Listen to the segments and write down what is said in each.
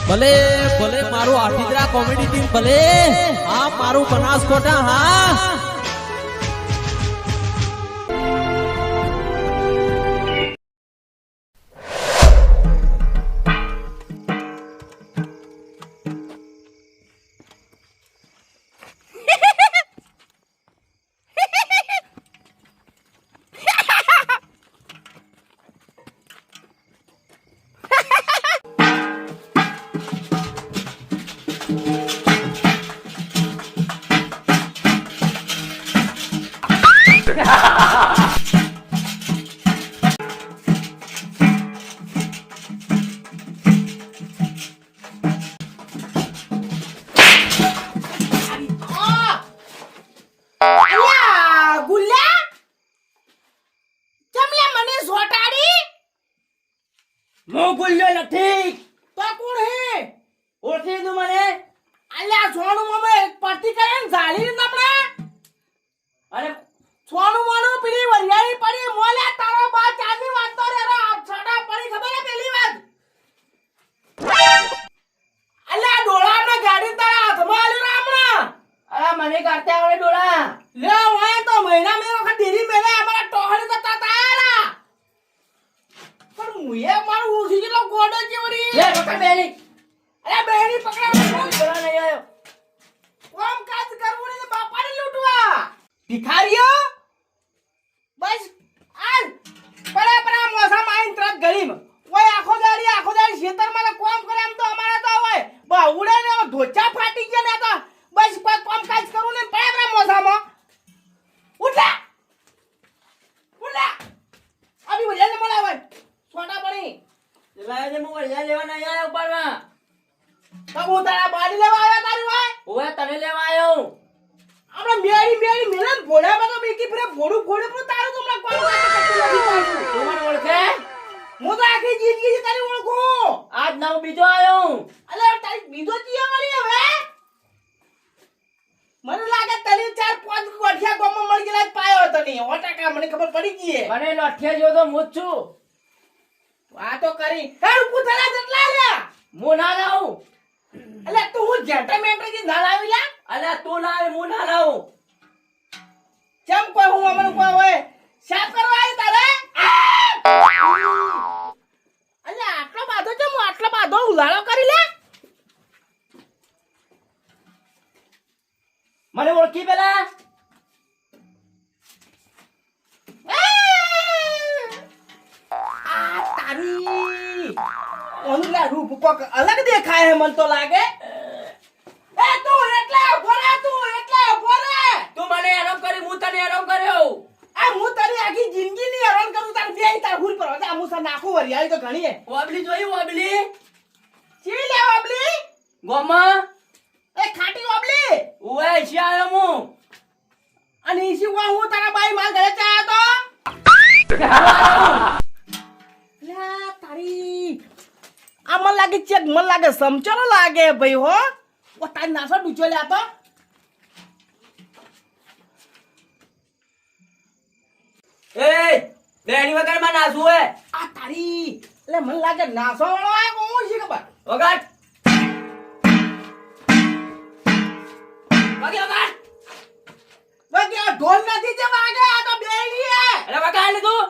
ભલે ભલે મારું આઠીદરા કોમેડી ટીમ ભલે આ મારું બનાસકોટા હા अलग देखाय है मन तो लागे ए तू એટલે બોલે તું મને હેરાન કરી હું તને હેરાન કર્યો આ હું તારી આખી જિંદગી ની હેરાન કરું તાર બે તાર ભૂલ પર આ મુસા નાખો વરિયાળી તો ઘણી હે ઓબલી જોઈ ઓબલી ચી લે ઓબલી ગોમા એ ખાટી ઓબલી ઓએ ઈસી આયો હું અને ઈસી હું તારા બાઈ માર ઘરે ચાયા તો લા તારી આ મને લાગે ચેક મને લાગે સમચરો લાગે ભાઈ હો ઓ તાર નાસો ડૂચો લ્યા તો એ બેણી વગર માં નાસુ હે આ તારી એટલે મને લાગે નાસો વાળો આય કોણ છે ખબર વગાડ વગે આ ઢોલ નથી જે વાગે આ તો બેણી હે અરે વગાડ લે તું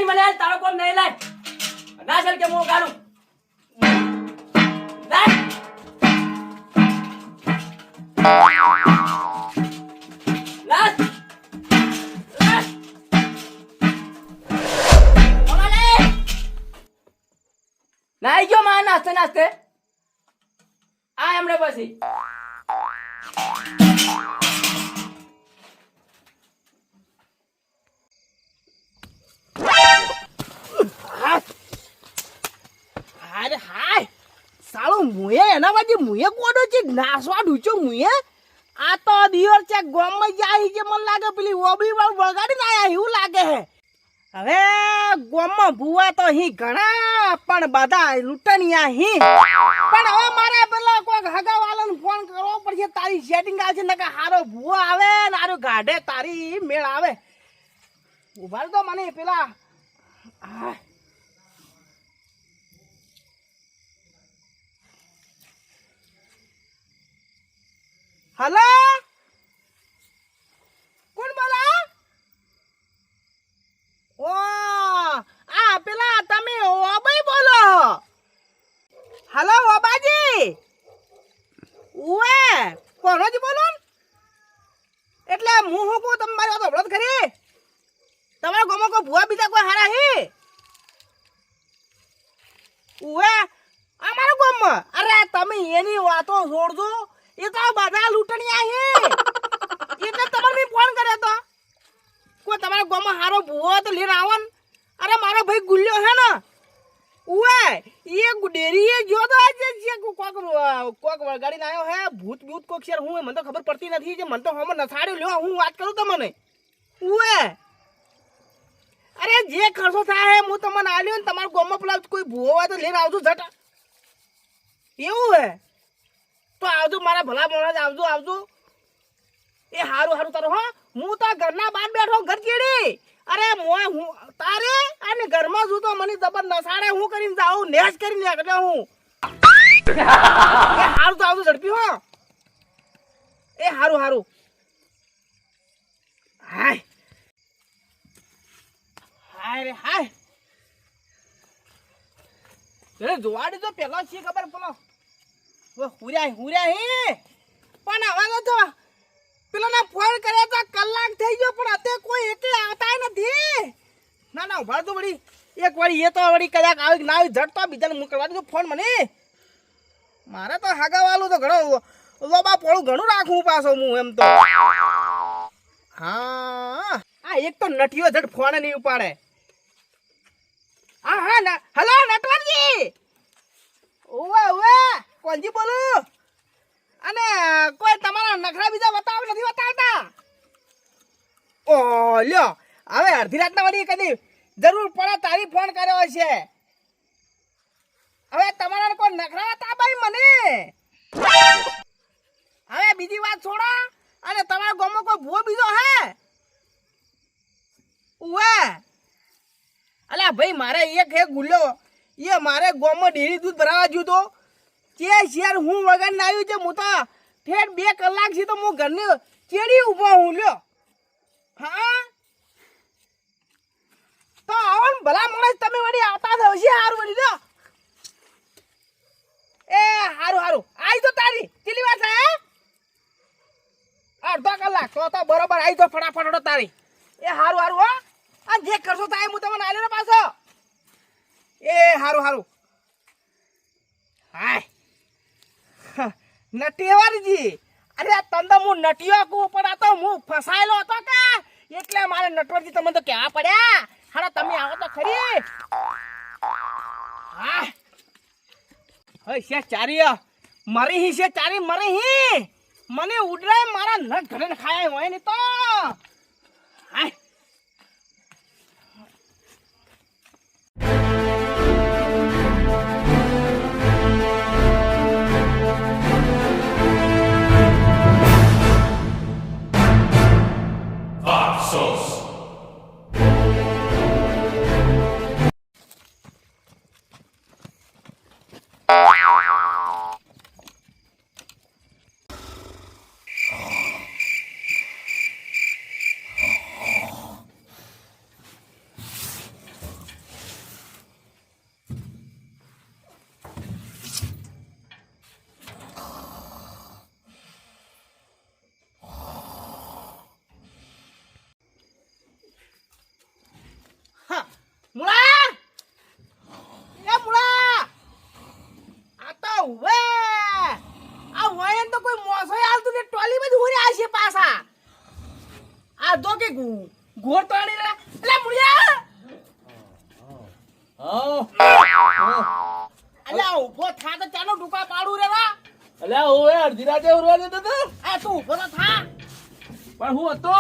મને તારો કોમ નહીં લાય ના સર કે મો ગાલું લાય લાય નાઈ ગયો માં નાસ્તે નાસ્તે આ હમણે પછી અરે હાય સાલો મુએ એના વાજે મુએ કોડો છે નાસવા ડૂચો મુએ આ તો દિયોર છે ગોમમાં જાય છે મને લાગે પેલી ઓબલી વાળ વગાડી ના આયા એવું લાગે હે હવે ગોમમાં ભૂવા તો હી ઘણા પણ બધા લૂંટણિયા હી પણ હવે મારે પેલા કોઈ હગાવાલાને ફોન કરવો પડશે તારી સેટિંગ આવશે ને કે હારો ભૂવો આવે ને હારો ગાઢે તારી મેળ આવે ઉભાર તો મને પેલા હલો કોણ બોલા? ઓ આ પેલા તમે ઓબાઈ બોલો? હલો ઓબાજી, ઉવે કોણોજી બોલો? એટલે હું શું કહું, તમે મારી વાત સાંભળો તો ખરી? તમારા ગામમાં કોઈ ભૂવા બીજા કોઈ હારા હે? ઉવે અમારા ગામમાં? અરે તમે એની વાતો છોડજો, એ તો બધા લૂંટણિયા હે. એટલે તમને મેં ફોન કર્યો તો કોઈ તમારા ગામમાં હારો ભૂવો તો લઈને આવો ને. અરે મારો ભાઈ ગુલ્યો હે ને, ઉવે એ ડેરીએ જો તો આજે જે કોક વળગાડીને આવ્યો હે. ભૂત ભૂત કોક શેર હું મને તો ખબર પડતી નથી. જે મને તો હમ નસાડ્યો લ્યો, હું વાત કરું તમને. ઉવે અરે જે ખર્ચો થાય હે હું તમને આલ્યો ને. તમારા ગામમાં પેલા કોઈ ભૂવો હોય તો લઈને આવજો ઝટ. એવું હે તો આવજો, મારા ભલા મોણા જ આવજો આવજો. એ હારું હારું તારો. હા હું તો ઘરના બહાર બેઠો, ઘર ચીડી. અરે મોય હું તારે અને ઘરમાં છું તો મને જબર નસાડે. હું કરીને જાઉં નેસ કરીને એટલે હું એ હારું તો આવજો ઝડપી. હો એ હારું હારું. હાય હાય રે હાય. જોવાડી તો પેલો છે ખબર પેલો હુર્યા હે પણ હવે તો પેલાને ફોન કર્યા તો કલાક થઈ ગયો પણ અત્યારે કોઈ એટલે આવતા નથી. ના ના ઉભા તો વળી એક વાળી એ તો વળી કદાચ આવી ના આવી ઝટ તો બીજાને મોકલવા દીધો ફોન મને. મારે તો હાગાવાલું તો ઘણો લોબા પોળું ઘણું રાખવું પાછો હું એમ તો. હા આ એક તો નઠીઓ ઝટ ફોન નહીં ઉપાડે. હા હા ના હલો નટવરજી. ઓવે ઓવે કોણજી બોલું? અને કોઈ તમારા નખરા બીજા બતાવ નથી બતાવતા? ઓ લ્યો હવે અડધી રાતના વળી કદી જરૂર પડે તારી ફોન કર્યો છે. હવે તમારા કોઈ નખરા બતાવ ભાઈ મને. હવે બીજી વાત છોડો. અને તમારા ગામમાં કોઈ ભૂવો બીજો હે? ઉવે અલ્યા ભાઈ મારે એક હે ગુલ્યો, એ મારે ગામમાં ડેરી દૂધ ભરાવા જ્યું તો કે શેર હું વગર આવ્યું છે. હું તો ઠેર 2 કલાક થી તો હું ઘરની ચેડી ઉભો હું લ્યો. હા તો આવો ને ભલા માણસ તમે વળી આવતા થશે. હારું વળી લ્યો. એ હારું હારું આવી તો તારી કેટલી વાર થાય? અડધો કલાક તો બરોબર આવી તો ફટાફટ તારી. એ હારું હારું. હો આ જે કરશો થાય હું તમને આલ્યો ને પાછો. એ હારું હારું. હાય નટીવારજી, અરે તંદો હું નટિયો કું પણ આ તો હું ફસાયેલો હતો કે એટલે મારે નટવરજી તમને તો કહેવા પડ્યા. હારા તમે આવો તો ખરી. હા હે છે ચારી મરી હી છે ચારી મરી હી. મને ઉડરાય મારા ન ઘરે ખાય હોય ને તો. હાય મુળા એ મુળા આ તો વે આ વયન તો કોઈ મોસો આલતું ને ટોલી માં ઉરે આ છે પાછા. આ તો કે ઘોર તોડી રે એટલે મુળિયા. અલ્યા ઉભો થા તો ચાલો ડુકા પાડું રે વા. અલ્યા ઓએ અડધી રાતે ઉરવા દેતો તો. આ તું ઉભો તો થા. પણ હું હતો.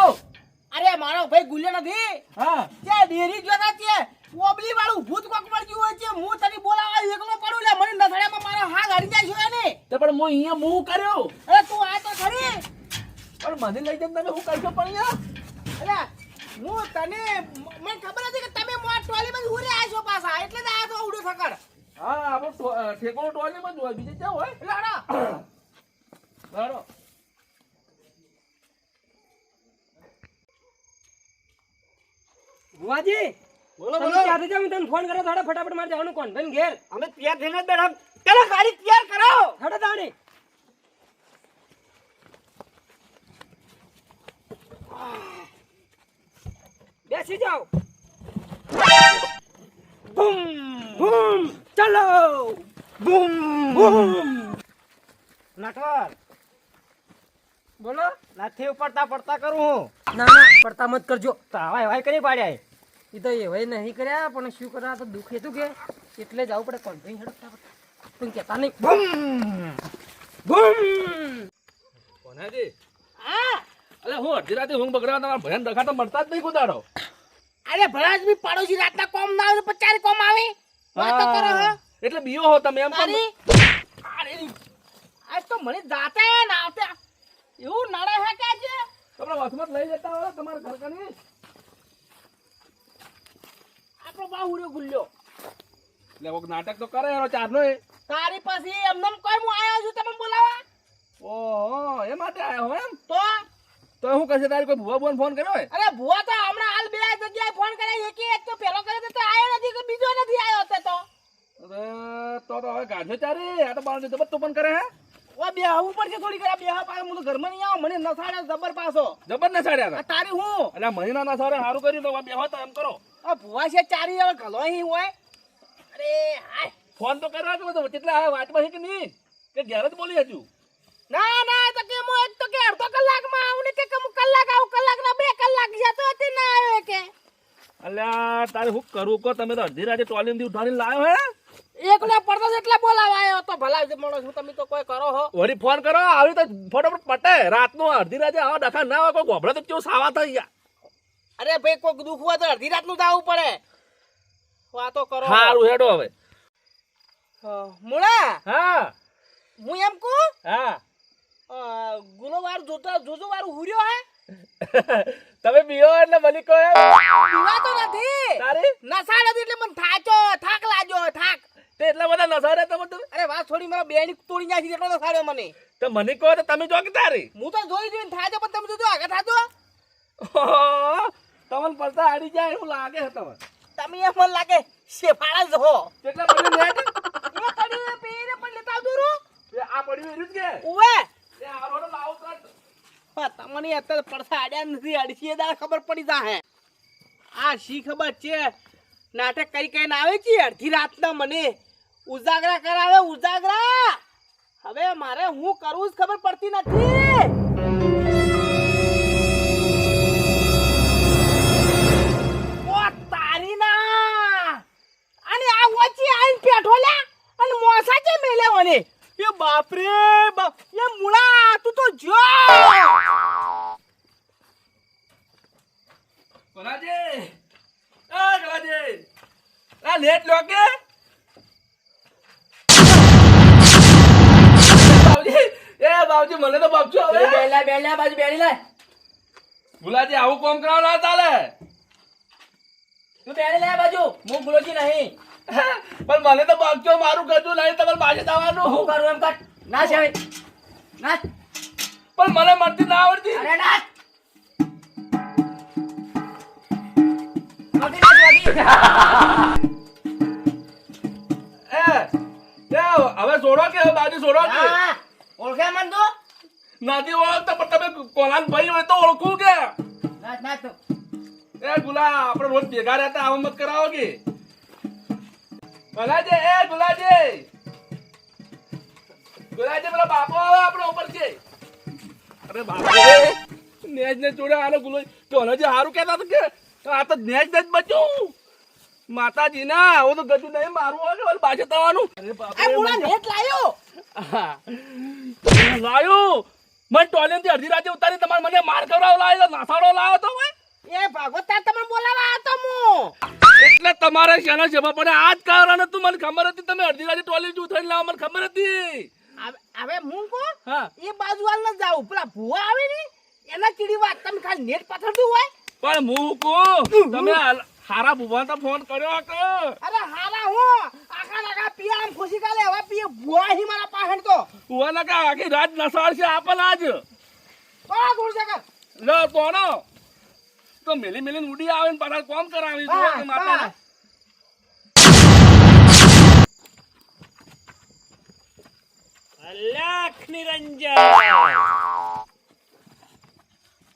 અરે મારો ભાઈ ગુલ્યો નથી. હા તે ડેરી જોતા તે ઓબલી વાળું ભૂત કોક મળ્યું હોય છે. હું તને બોલાવા એકલો પડું લે મને નથડામાં મારો હાથ હરી જાય છે ને. તો પણ હું અહીંયા મું કર્યો. અરે તું આ તો ખરી. પણ મને લઈ જમ તમે હું કરશો પણ અહીંયા? અરે હું તને મને ખબર હતી કે તમે મોટ ટોલી માં ઉરે આશો પાછા એટલે જ આ તો ઉડો ફકડ. હા આપણો ઠેકોનો ટોલીમાં જ હોય બીજે ક્યાં હોય? એટલે હડો બરો ભુવાજી બોલો તમે બોલો ક્યાંથી જાઓ? હું તમને ફોન કર્યો થોડા ફટાફટ મારે જવાનું કોણ ભાઈ ઘેર અમે તૈયાર થઈને જ બેઠા ચાલો ગાડી તૈયાર કરો હડો તાણી બેસી જાઓ બૂમ બૂમ ચાલો બૂમ બૂમ નટવર બોલો નથી ઉપડતા પડતા કરું હું ના ના પડતા મત કરજો તો હવાય હવાય કરી પાડ્યા એ તો એવાય નહીં કર્યા પણ શું કરવા તો દુઃખ હતું કે એટલે જવું પડે કોણ ભાઈ હડો ફટાફટ પણ કહેતા નહીં બૂમ બૂમ કોનાજી હા અલે હું અડધી રાતે ઊંઘ બગડવા તમારા ભયન દખા તો મળતા જ નહીં કુદાડો અરે ભરાજ બી પાડોશી રાતના કોમ ના આવે તો પચારી કોમ આવે વાતો કરો હો એટલે બીયો હો તમે એમ કોણ તારી આજ તો મને જાતા ના આવતા એવું નડે હે કે આજે તમે વસમત લઈ જતા હો તમારા ઘર કને આપણો બાહુડો ગુલ્યો એટલે કોક નાટક તો કરે એનો ચારનો એ તારી પાસે એમને કોઈ હું આયો છું તમે બોલાવા ઓહો એ માટે આયો હો એમ તો હું કશે તારી કોઈ ભુવા બોન ફોન કર્યો હોય અરે ભુવા તો હમણાં હાલ બે જગ્યાએ ફોન કર્યા એક તો પેલો કર્યો તો આયો નથી કે બીજો નથી આયો તે તો અરે તો હવે ગાંધો ચારી આ તો બાર તો બધું પણ કરે હે ઓ બે આવું પડશે થોડી કરા બે પાછો હું તો ઘરમાં નહીં આવું મને નસાડે જબર પાછો જબર ના સાડ્યા આ હતા તારી હું એટલે મહિના ના સારે સારું કર્યું તો બે હોય તો એમ કરો આ ભુવા છે ચારી હવે ઘલો અહીં હોય અરે હાય ફોન તો કરવા તો કેટલા આ વાતમાં છે કે નહીં કે ઘેર જ બોલી હજુ ના ના તો કે હું એક તો કે અડધો કલાકમાં આવું ને કે હું કલાક આવું કલાક ના 2 કલાક જતો હતી ના આવ્યો કે અલ્યા તારે હું કરું કો તમે તો અડધી રાતે ટોલીમાંથી ઉઠાડીને લાવ્યો હે એકલો પડતો એટલે બોલાવા આવ્યો તો ભલા જ માણસ હું તમે તો કોઈ કરો હો વળી ફોન કરો આવી તો ફટાફટ પટે રાતનો અડધી રાતે આવા ડખા ના હોય કોઈ ગોભડે તો કેવું સાવા થઈ ગયા અરે ભાઈ કોઈક દુઃખ હોય તો અડધી રાત નું જવું પડે વાતો કરો સારું હેડો હવે મુળા હા હું એમ કહું હા ગુલોવાર જોતા જોજો વાળું હુર્યો હે તમે બીઓ એટલે મલિક કહો એમ પીવા તો નથી તારી નશા નથી એટલે મને થાક લાગ્યો થાક તે એટલા બધા નસાડે તમે તો અરે વાત થોડી મારા બેની તોડી નાખી એટલો નસાડ્યો મને તો મને કહો તો તમે જો કે તારી હું તો જોઈ જોઈને થાજો પણ તમે જોજો આગળ થાજો ઓહો, તમને પડતા હારી જાય એવું લાગે છે તમે તમે એમ મને લાગે શેફાળા જ હો કેટલા પડ્યું નેટ એ પડ્યું પીને પણ લેતા આવજો રો આ પડ્યું એર્યું જ કે ઓવે એ હારોડો લાવો કર તમને અત્યારે પડતા આડ્યા નથી અડસીએ દાળ ખબર પડી જાહે આ શી ખબર છે નાટક કઈ કઈ આવે છે અડધી રાતના મને ઉજાગરા કરાવે ઉજાગરા હવે મારે હું કરવું જ ખબર પડતી નથી ઓ તારી ના અને આ ઓછી આઈને પેઠો લે અને મોસા કે મેલે મને એ બાપ રે બાપ એ મુળા તું તો જો ગલાજી આ ગલાજી આ નેટ લો કે બાવજી મને તો બાપજો હવે બેલા બાજુ બેડી લે ગુલાજી આવું કોમ કરાવ ના ચાલે તું બેડી લે બાજુ હું ગુલોજી નહીં પણ મને તો બાપજો મારું ગજુ લઈને તમારે બાજુ દાવાનું હું કરું એમ કટ ના છે ના પણ મને મળતી ના આવડતી અરે ના નોટી ના જોગી હવે છોડો કે બાજુ છોડો કે હા ઓળખે મન તો નાથી ઓળખતા પણ તમે કોલાન ભાઈ હોય તો ઓળખું કે ના ના તો એ ગુલા આપણે રોજ ભેગા રહેતા આવા મત કરાવો કે ગુલાજી ગુલાજી પેલા બાપો આવે આપણે ઉપર છે અરે બાપો નેજ ને જોડે આલો ગુલો કોલાજી હારું કહેતા હતા કે આ તો નેજ ને જ બચ્યું માતાજી ના હું તો ગજુ નહીં મારું હોય બાજુ થવાનું અરે બાપ આ મુળા નેટ લાયો લાયો મને ટોયલેટ થી અડધી રાતે ઉતારી તમારે મને માર કરાવ લાવ્યો નાસાડો લાવ્યો તો ભાઈ એ ભાગવત તાર તમને બોલાવા હતો મુ એટલે તમારે શાના જવાબ પડે આ જ કારણ હતું મને ખબર હતી તમે અડધી રાતે ટોયલેટ ઉતારી લાવો મને ખબર હતી હવે હું કો હા એ બાજુ હાલ ન જાવ પેલા ભૂવા આવે ને એના ચીડી વાત તમે ખાલી નેટ પાથરતું હોય પણ હું કો તમે હારા ભુવા તો ફોન કર્યો કે અરે હારા હું આખા પિયા ખુશી કાલે હવે પીએ ભૂવા હી મારા પાહણ તો ભુવા ના કા આખી રાત નસાડ છે આપણ આજ કોણ કોણ છે લો તોનો તો મેલી મેલી ઉડી આવે ને પાછા કોમ કરાવી બસ, જુઓ કે માતાના.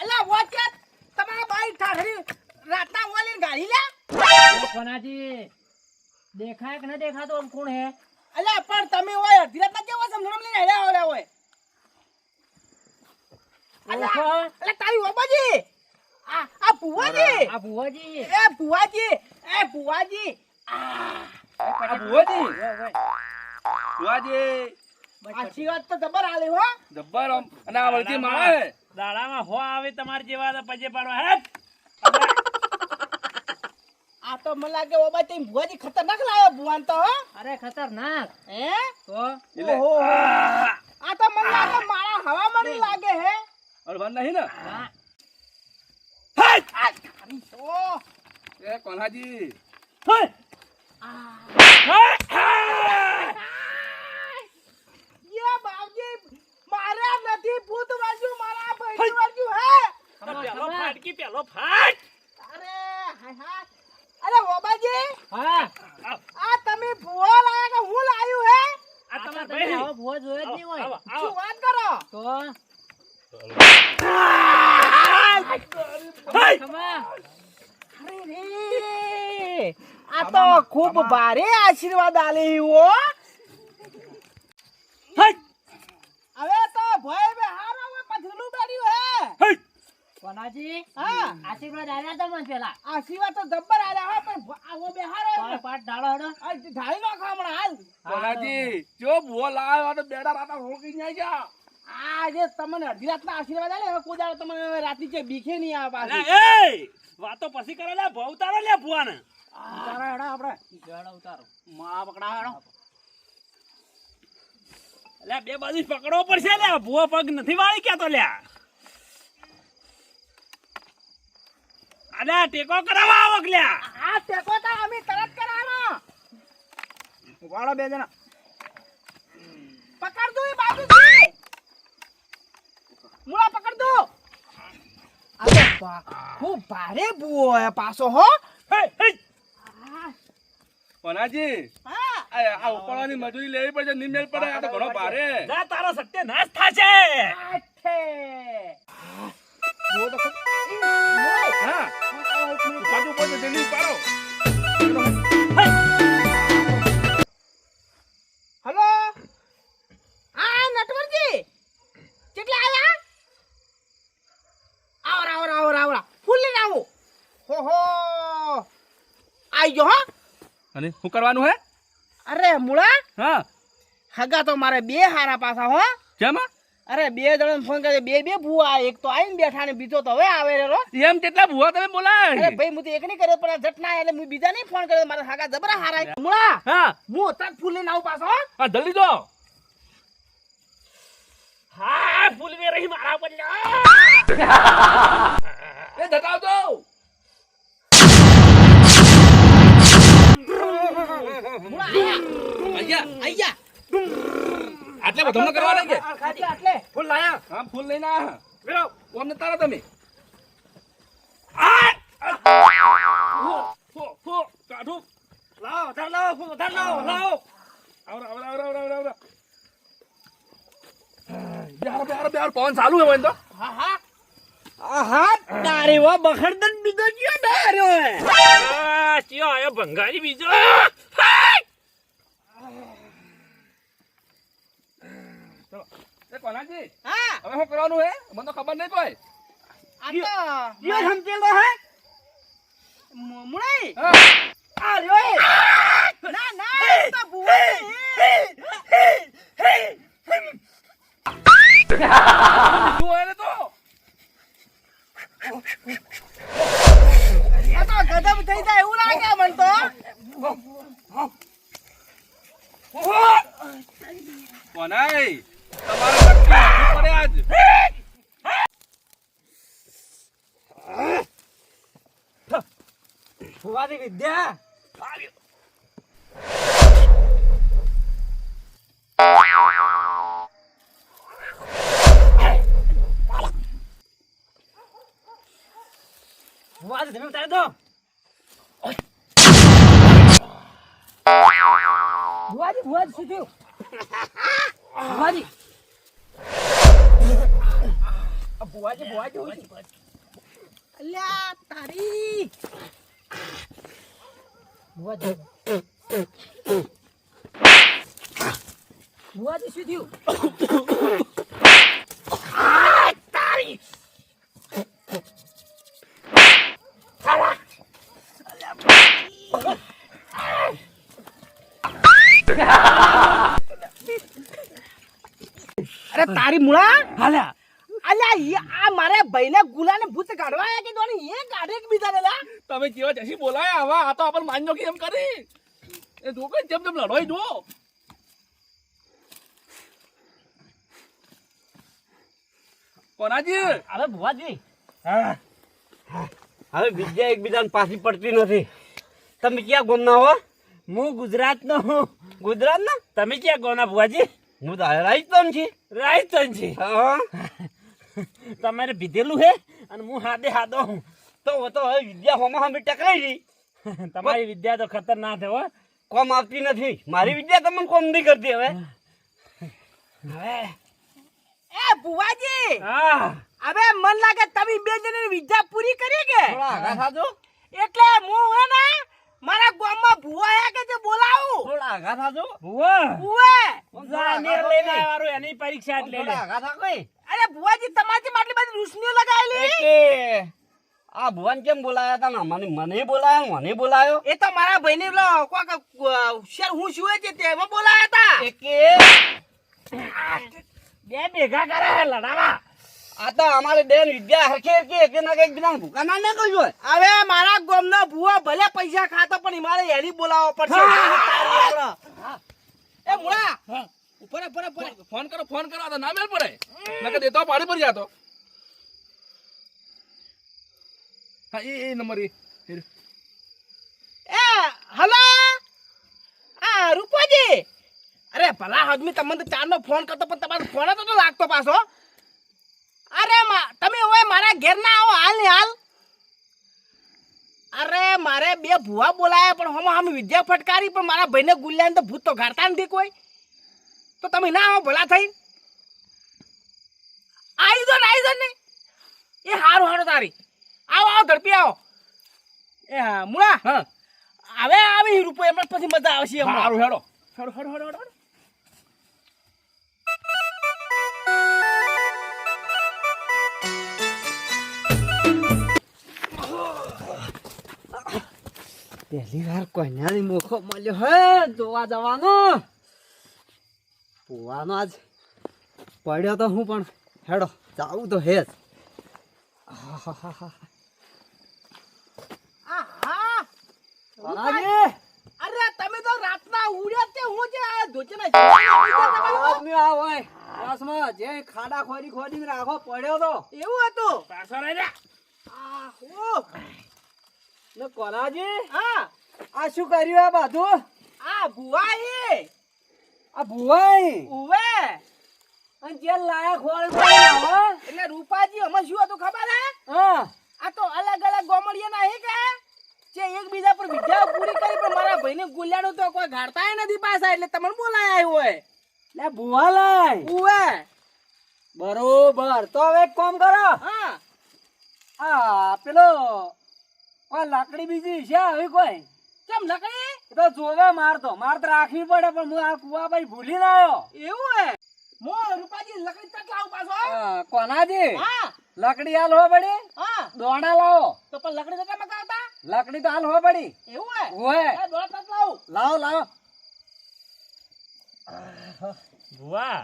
અલા વોચેટ તમારા બાઈ ઠાઠરી રાતના ઓલી ગાડી લે કોનાજી દેખાય કે ન દેખાતો આમ કોણ હે અલા પણ તમે ઓય અડધી રાતના કેવો સમજણ લઈને હેડ્યા ઓલા ઓય ઓળખો? અલા તારી ઓબાજી આ ભુવાજી આ ભુવાજી એ ભુવાજી આ ભુવાજી ભુવાજી આશીર્વાદ તો જબર આલે હો જબ્બર આમ. અને આ વળતી માળા હે દાડામાં હો આવે તમારે જેવા તો પજે પાડો હે આ તો મને લાગે ઓબા તે ભુવાજી ખતરનાક લાયો ભુવાન તો હો અરે ખતરનાક હે તો ઓહો આ તો મને લાગે મારા હવામાની લાગે હે અડવાન નહીં ને ના આ ખારી તો એ કોલ્હાજી યે બાવજી મારા નથી ભૂત વાજ્યું મારા ભાઈ વાજ્યું હે પેલો ફાટકી પેલો ફાટ અરે હાય હાય અરે ઓબાજી હા આ તમે ભુવા લાયા કે હું લાયું હે આ તમાર તમે ભાઈ આવો ભુવા જોયો જ નહીં હોય આવો શું આવો વાત કરો તો ખમા અરે રે આ તો ખૂબ ભારે આશીર્વાદ આલે હો હવે તો ભય બે હારો હવે પથરું બેડ્યું હે કોનાજી હા આશીર્વાદ આવ્યા તમને પેલા આશીર્વાદ તો જબ્બર આલ્યા હો પણ આવો બે હારો પાટ ડાળો હેડો આ ઢાળી નો ખામણા હાલ કોલ્હાજી જો ભૂવો લાવ્યો આ તો બેડા રાતા રોકી જાય છે આ જે તમને અડધી રાતના આશીર્વાદ આલે હવે કોઈ દાડો તમને રાતની જે બીખે નહીં આવે પાછી એ વાતો પછી કરો લે ભવ તારો લે ભુવાને ઉતારો હેડો આપણે ડાળો ઉતારો માં પકડા હેડો લે બે બાજુ પકડવો પડશે લે ભુવો પગ નથી વાળી કેતો લે અલે ટેકો કરાવવા આવક લે આ ટેકો તો અમે તરત કરાવો વાળો બે જણા પકડ દો એ બાજુથી મુળા પકડ દો અરે ખૂબ ભારે બુઓ હે પાછો હો કોલ્હાજી હા આ ઉપરવાની મજૂરી લેવી પડશે નિમેલ પડે આ તો ઘણો ભારે જા તારો સત્યનાશ થાશે આઠે બુઓ તો હા બાજુ પડે જલ્દી પાડો હેલો હા નટવરજી કેટલા આવ્યા આવરા ફૂલ લઈને આવો હો આઈ ગયો હો અને શું કરવાનું હે અરે મુળા હા હગા તો મારે બે હારા પાછા હો કેમ અરે બે જણ ફોન કરે બે ભૂવા એક તો આઈને બેઠા ને બીજો તો હવે આવે રે એમ કેટલા ભૂવા તમે બોલાય અરે ભાઈ હું તો એક નહીં કર્યો પણ આ જટ ના એટલે હું બીજા નહીં ફોન કર્યો મારા હગા જબરા હારા મુળા હા હું તક ફૂલ લઈને આવું પાછો હો હા જલ્દી જો હા ફૂલ વે રહી મારા પર એ ધટાવ દો મુળા આયા આયા આટલે બધો કરવા લાગે આટલે ફૂલ લાયા હા ફૂલ લઈને આ વેરો ઓમને તારા તમે ફો કાઢો લાવો ધર લાવો ફૂલ ધર લાવો લાવો આવરા બિહાર પવન ચાલુ હે તો આહા તારે વા બખડદન બીજો કયો ડાર્યો હે આ ચિયો આયો ભંગારી બીજો એ કોનાજી હા હવે શું કરવાનું હે મને તો ખબર નહીં કોઈ આ તો યો સમજેલો હે મુળાઈ હા આ લ્યો એ ના ના એ તો ભૂવા શું એને તો આ તો ગજબ થઈ જાય એવું લાગે મન તો કોનાઈ તમારે નક્કી આપવું પડે આજ ફુવારી વિદ્યા જમીન ઉતારી દો. ભુવાજી ભુવાજી શું થયું ભુવાજી ભુવાજી હું છે? અલ્યા તારી ભુવાજી ભુવાજી શું થયું અરે તારી મુળા હાલ્યા. અલ્યા આ મારે ભાઈને ગુલાને ભૂત કાઢવા આયા કે દોની એ કાઢે કે બીજા ને લા તમે કેવા જશી બોલાય આવા આ તો આપણને માન્યો કે એમ કરી એ જો કે જેમ લડોય જો કોનાજી હવે ભુવાજી હવે વિદ્યા એકબીજાને પાછી પડતી નથી. તમે ક્યાં ગોમના હો? હું ગુજરાતનો હું. ગુજરાતના? તમે ક્યાં ગોના ભુવાજી? હું તો રાજસ્થાન છી. રાજસ્થાન છે. હા. તમારે પીધેલું હે અને હું હાદો હું. તો હવે વિદ્યા હોમાં અમે ટકાઈ ગઈ. તમારી વિદ્યા તો ખતરનાક છે હો. કોમ આવતી નથી. મારી વિદ્યા તમને કોમ નહીં કરતી હવે. એ ભુવાજી હા હવે મન લાગે તમે બે જણની વિદ્યા પૂરી કરી કે થોડા આગા થાજો. એટલે હું હે ને મારા ગામમાં ભુવા આયા કે જે બોલાવું થોડા આગા થાજો. ભુવા ભુવે જાને લઈને આવ્યો એની પરીક્ષા એટલે થોડા આગા થા કોઈ. અરે ભુવાજી તમારી આટલી બધી રૂસનીઓ લગાવેલી કે આ ભુવન કેમ બોલાયા તા ને મને બોલાયો મને બોલાયો. એ તો મારા ભાઈને પેલો કોક શેર હું શું છે તેમાં બોલાયા હતા કે બે ભેગા કરે છે લડાવા. આ તો અમારે બેન વિદ્યા હરખે હરખે એક ના એક બીજા ભૂકા ના ના કહ્યું હોય. હવે મારા ગામનો ભુવા ભલે પૈસા ખાતો પણ મારે એની બોલાવવો પડશે એ મુળા ઉપર ફોન કરો આ તો ના મેલ પડે નકર દેતો પાડી પર જાતો હા એ નંબર એ હલો હા રૂપાજી અરે ભલા આદમી તમને તો ચારનો ફોન કરતો પણ તમારો ફોન તો લાગતો પાછો અરે તમે હવે મારા ઘેર ના આવો હાલ ને હાલ અરે મારે બે ભુવા બોલાયા પણ હમ વિદ્યા ફટકારી પણ મારા ભાઈને ગુલ્યાને તો ભૂત તો ગાડતા નથી કોઈ તો તમે ના આવો ભલા થઈ આવી દો ને એ હારું હારું તારી આવો ઝડપી આવો એ હા મુળા હા હવે આવી રૂપો એમ પછી મજા આવશે હમણાં સારું હેડો હડો પહેલી વાર કોઈનાની મોખો મળ્યો હે જોવા જવાનો. પોવાનો આજ પડ્યો તો હું પણ હેડો જાવું તો હે જ. અરે તમે તો રાતના ઉડ્યા તે હું જે ધોચના આદમી આ હોય રસમાં જે ખાડા ખોદી રાખો પડ્યો તો એવું હતું પાછો રહી જા. ને કોનાજી હા આ શું કર્યું આ બધું? આ ભુવાઈ આ ભુવાઈ ઉવે અને જે લાયક હોય એટલે રૂપાજી અમે શું હતું ખબર હે હા આ તો અલગ અલગ ગોમડિયા ના હે કે જે એકબીજા પર વિદ્યા પૂરી કરી પણ મારા ભાઈને ગુલ્યાનું તો કોઈ ગાડતાય નથી પાછા એટલે તમને બોલાય આવ્યો હોય લે ભુવા લાય ઉવે બરોબર તો હવે એક કામ કરો હા આ પેલો કોઈ લાકડી બીજી છે આવી કોઈ? કેમ લકડી એ તો જોવે માર તો રાખવી પડે પણ હું આ કુવા ભાઈ ભૂલી ના આવ્યો. એવું હે મો રૂપાજી લકડી તક લાવ પાછો કોનાજી હા લકડી હાલ હો પડી હા દોડા લાવો. તો પણ લકડી તો કેમ કાઢતા લકડી તો હાલ હો પડી એવું હે ઓય એ દોડ તક લાવ લાવો ભુવા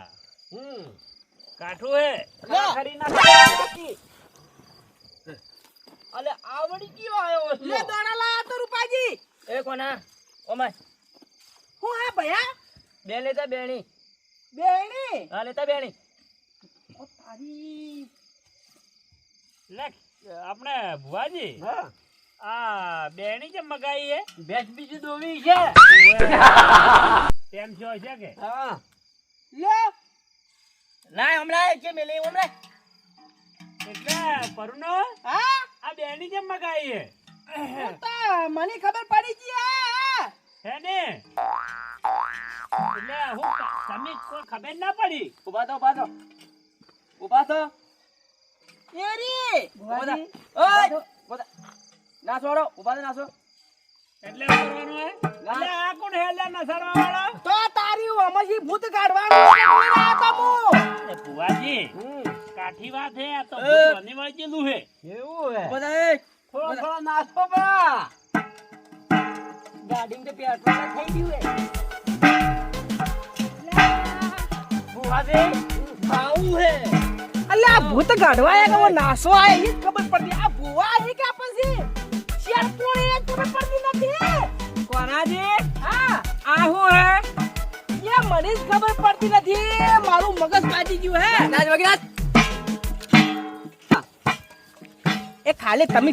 કાઠું હે લે. ખરી ના અલે આવડી કયો આવ્યો લે દોડા લાવ તો રૂપાજી એ કોના ઓમાય હું હે ભયા બે લેતા બેણી બેણી હા લેતા બેણી ઓ તારી લે આપણે ભુવાજી હા આ બેણી કેમ મગાઈ હે? બેસ બીજી દોવી છે. તેમ થયો છે કે હા લે લાય હમણાં કે મેલે હમણાં એટલે પરુનો હા આ બેણી કેમ મગાઈ હે? તો મને ખબર પડી ગઈ હે ને એટલે હું તમે કોઈ ખબર ના પડી. ઉભા થો એરી ઓય નાસો વાળો ઉભા થો નાસો એટલે શું કરવાનું હે? એટલે આ કોણ હે લે નસરવા વાળા? તો તારી ઓમાંથી ભૂત કાઢવાનું બોલાયા તા હું એ ભુવાજી કાઠી વાત હે આ તો ભૂતવાની વાંચેલું હે. બધા થોડો નાસ્તો બા ગાડીમાં તો પેટ્રોલ થઈ ગયું હે. ભુવાજી ખાવું હે. અલ્યા આ ભૂત કાઢવા આયા કે નાસો આયા એ જ ખબર પડતી આ ભૂવા છે કે પછી શેર કોણ એ ખબર પડતી નથી કોનાજી હા આ હું હે એ મને જ ખબર પડતી નથી મારું મગજ કાઢી ગયું હે નાજ વગેરે એ ખાલી તમે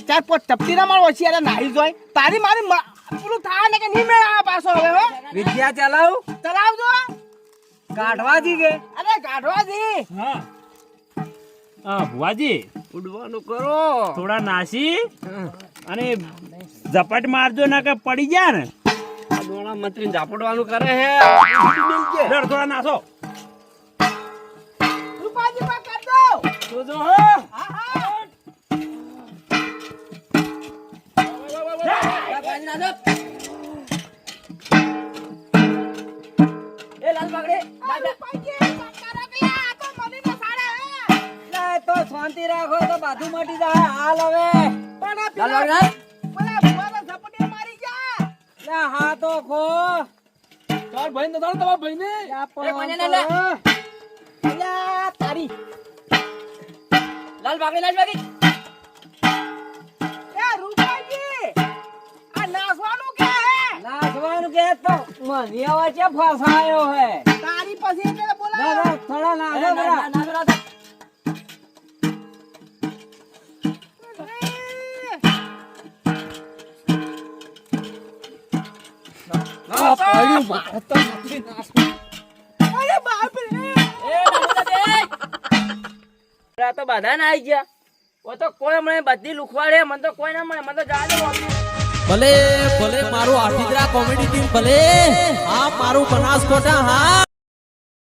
ચાર પોત ટપટી ના મારો ઓછી યાર નાહી જોય તારી મારી પેલું થાય ને કે નહીં મેળા પાછો હવે હો વિદ્યા ચલાવ ચલાવજો કાઢવાજી કે અરે કાઢવાજી હા હા ભુવાજી ઉડવાનું કરો થોડા નાસી અને ઝપટ મારજો ના કે પડી જાય ને. આ દોણા મંત્રી ઝાપડવાનું કરે હે દર થોડા નાસો. રૂપાજી માં કર દો જોજો હા હા એ લાલ બાગડે રૂપાજી કાકા રગલા તો મને તો સાડે હે તો શાંતિ રાખો તો બાજુ મટી જાય હાલ હવે પણ આ લાલ પેલા બાગડે પેલા ભૂવાના ઝપટીયા મારી જા લા હા તો ખો તાર ભાઈ ને તમારા ભાઈ ને અલ્યા તારી લાલ બાગડી એ રૂપાજી આ નાસવાનું કે હે નાચવાનું કે તો મને હવે છે ફસાયો હે તારી પછી એટલે બોલા ના થોડા નાચો બરા અરે બાપ રે તો બધા ના આવી ગયા ઓ તો કોઈ મને બધી લુખવાડે મને તો કોઈ ના મળે મને તો જાજો ભલે ભલે મારું આઠીદરા કોમેડી ટીમ ભલે હા મારું બનાસકોઠા હા